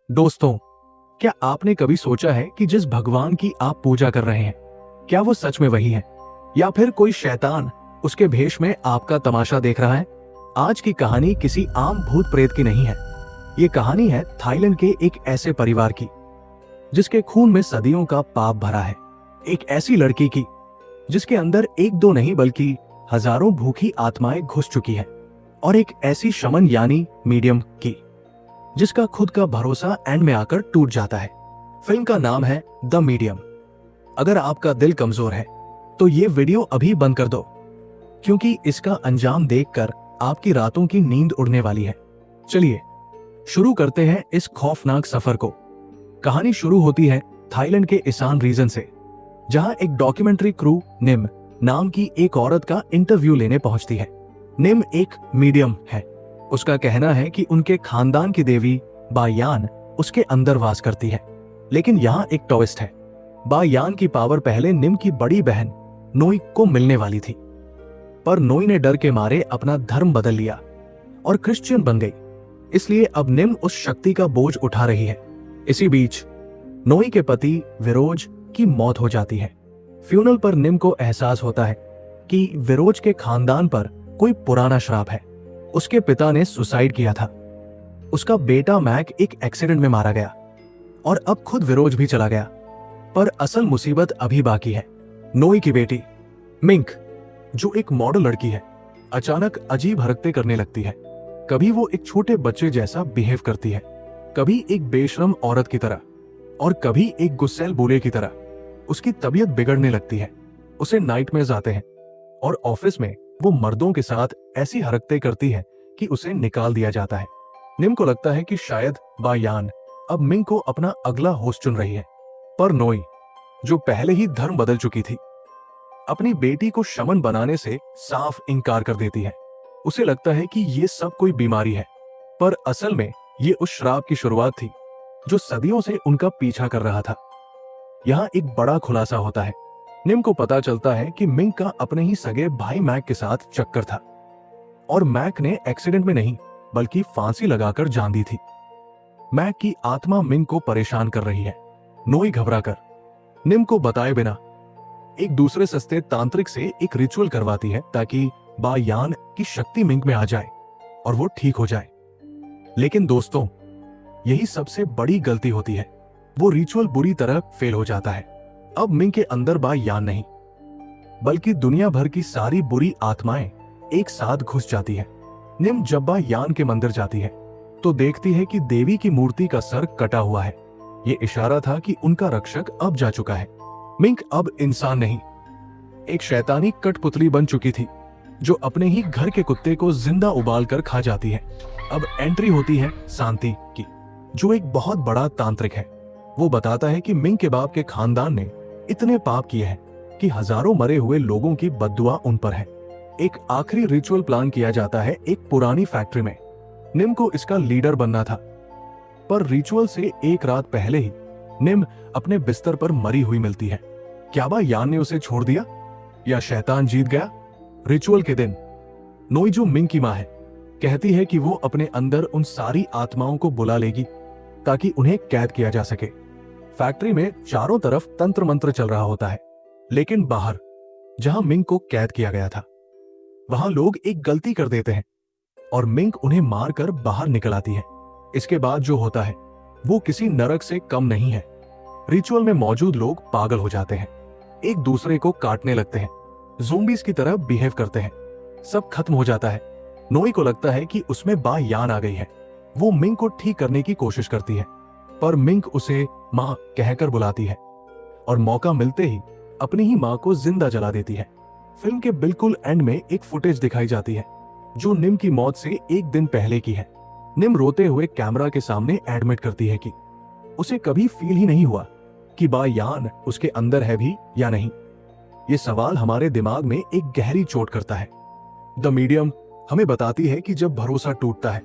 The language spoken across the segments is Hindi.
दोस्तों, क्या आपने कभी सोचा है कि जिस भगवान की आप पूजा कर रहे हैं, क्या वो सच में वही है या फिर कोई शैतान उसके भेष में आपका तमाशा देख रहा है? आज की कहानी किसी आम भूत प्रेत की नहीं है। ये कहानी है थाईलैंड के एक ऐसे परिवार की जिसके खून में सदियों का पाप भरा है। एक ऐसी लड़की की जिसके अंदर एक दो नहीं बल्कि हजारों भूखी आत्माएं घुस चुकी है, और एक ऐसी शमन यानी मीडियम की जिसका खुद का भरोसा एंड में आकर टूट जाता है। फिल्म का नाम है द मीडियम। अगर आपका दिल कमजोर है तो ये वीडियो अभी बंद कर दो, क्योंकि इसका अंजाम देखकर आपकी रातों की नींद उड़ने वाली है। चलिए शुरू करते हैं इस खौफनाक सफर को। कहानी शुरू होती है थाईलैंड के ईशान रीजन से, जहां एक डॉक्यूमेंट्री क्रू निम नाम की एक औरत का इंटरव्यू लेने पहुंचती है। निम एक मीडियम है। उसका कहना है कि उनके खानदान की देवी बायान उसके अंदर वास करती है। लेकिन यहाँ एक ट्विस्ट है। बायान की पावर पहले निम की बड़ी बहन नोई को मिलने वाली थी, पर नोई ने डर के मारे अपना धर्म बदल लिया और क्रिश्चियन बन गई। इसलिए अब निम उस शक्ति का बोझ उठा रही है। इसी बीच नोई के पति विरोज की मौत हो जाती है। फ्यूनल पर निम को एहसास होता है कि विरोज के खानदान पर कोई पुराना श्राप है। उसके पिता ने सुसाइड किया था, उसका बेटा मैक एक एक्सीडेंट में मारा गया, और अब खुद विरोज भी चला गया। पर असल मुसीबत अभी बाकी है। नोई की बेटी मिंक, जो एक मॉडल लड़की है, अचानक अजीब हरकतें करने लगती है। कभी वो एक छोटे बच्चे जैसा बिहेव करती है, कभी एक बेशरम औरत की तरह, और कभी एक गुस्सैल बूढ़े की तरह। उसकी तबीयत बिगड़ने लगती है, उसे नाइटमेयर्स आते हैं, और ऑफिस में वो मर्दों के साथ ऐसी हरकतें करती है कि उसे निकाल दिया जाता है। निम को लगता है कि शायद बायान अब मिंग को अपना अगला होस्ट चुन रही है। पर नोई, जो पहले ही धर्म बदल चुकी थी, अपनी बेटी को शमन बनाने से साफ इनकार कर देती है। उसे लगता है कि ये सब कोई बीमारी है, पर असल में ये उस श्राप की शुरुआत थी जो सदियों से उनका पीछा कर रहा था। यहाँ एक बड़ा खुलासा होता है। निम को पता चलता है कि मिंग का अपने ही सगे भाई मैक के साथ चक्कर था, और मैक ने एक्सीडेंट में नहीं बल्कि फांसी लगाकर जान दी थी। मैक की आत्मा मिंग को परेशान कर रही है। नोई घबराकर निम को बताए बिना एक दूसरे सस्ते तांत्रिक से एक रिचुअल करवाती है ताकि बायान की शक्ति मिंग में आ जाए और वो ठीक हो जाए। लेकिन दोस्तों, यही सबसे बड़ी गलती होती है। वो रिचुअल बुरी तरह फेल हो जाता है। अब मिंग के अंदर बायान नहीं बल्कि दुनिया भर की सारी बुरी आत्माएं एक साथ घुस जाती है। निम जब बायान के मंदिर जाती है तो देखती है कि देवी की मूर्ति का सर कटा हुआ है। ये इशारा था कि उनका रक्षक अब जा चुका है। मिंग अब इंसान नहीं, एक शैतानी कठपुतली बन चुकी थी जो अपने ही घर के कुत्ते को जिंदा उबाल कर खा जाती है। अब एंट्री होती है शांति की, जो एक बहुत बड़ा तांत्रिक है। वो बताता है कि मिंग के बाप के खानदान ने इतने पाप किए हैं कि हजारों मरे हुए लोगों की बद्दुआ उन पर है। एक आखिरी रिचुअल प्लान किया जाता है एक पुरानी फैक्ट्री में। निम को इसका लीडर बनना था, पर रिचुअल से एक रात पहले ही निम अपने बिस्तर पर मरी हुई मिलती है। क्या बायान ने उसे छोड़ दिया या शैतान जीत गया? रिचुअल के दिन नोई, जो मिंग की मां है, कहती है कि वो अपने अंदर उन सारी आत्माओं को बुला लेगी ताकि उन्हें कैद किया जा सके। फैक्ट्री में चारों तरफ तंत्र मंत्र चल रहा होता है, लेकिन बाहर जहां मिंग को कैद किया गया था वहां लोग एक गलती कर देते हैं और मिंग उन्हें मारकर बाहर निकल आती है। इसके बाद जो होता है वो किसी नरक से कम नहीं है। रिचुअल में मौजूद लोग पागल हो जाते हैं, एक दूसरे को काटने लगते हैं, ज़ोंबीज की तरह बिहेव करते हैं। सब खत्म हो जाता है। नोई को लगता है कि उसमें बायान आ गई है। वो मिंग को ठीक करने की कोशिश करती है, पर मिंग उसे मां कहकर बुलाती है और मौका मिलते ही अपनी ही मां को जिंदा जला देती है। फिल्म के बिल्कुल एंड में एक फुटेज दिखाई जाती है जो निम की मौत से एक दिन पहले की है। निम रोते हुए कैमरा के सामने एडमिट करती है कि उसे कभी फील ही नहीं हुआ कि बायान उसके अंदर है भी या नहीं। ये सवाल हमारे दिमाग में एक गहरी चोट करता है। द मीडियम हमें बताती है कि जब भरोसा टूटता है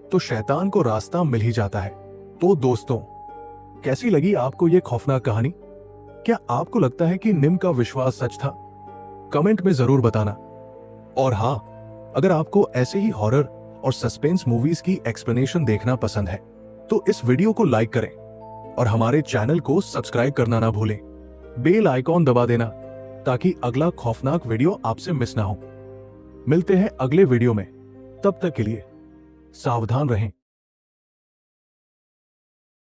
तो शैतान को रास्ता मिल ही जाता है। तो दोस्तों, कैसी लगी आपको ये खौफनाक कहानी? क्या आपको लगता है कि निम का विश्वास सच था? कमेंट में जरूर बताना। और हाँ, अगर आपको ऐसे ही हॉरर और सस्पेंस मूवीज की एक्सप्लेनेशन देखना पसंद है तो इस वीडियो को लाइक करें और हमारे चैनल को सब्सक्राइब करना ना भूलें। बेल आइकॉन दबा देना ताकि अगला खौफनाक वीडियो आपसे मिस ना हो। मिलते हैं अगले वीडियो में, तब तक के लिए सावधान रहें।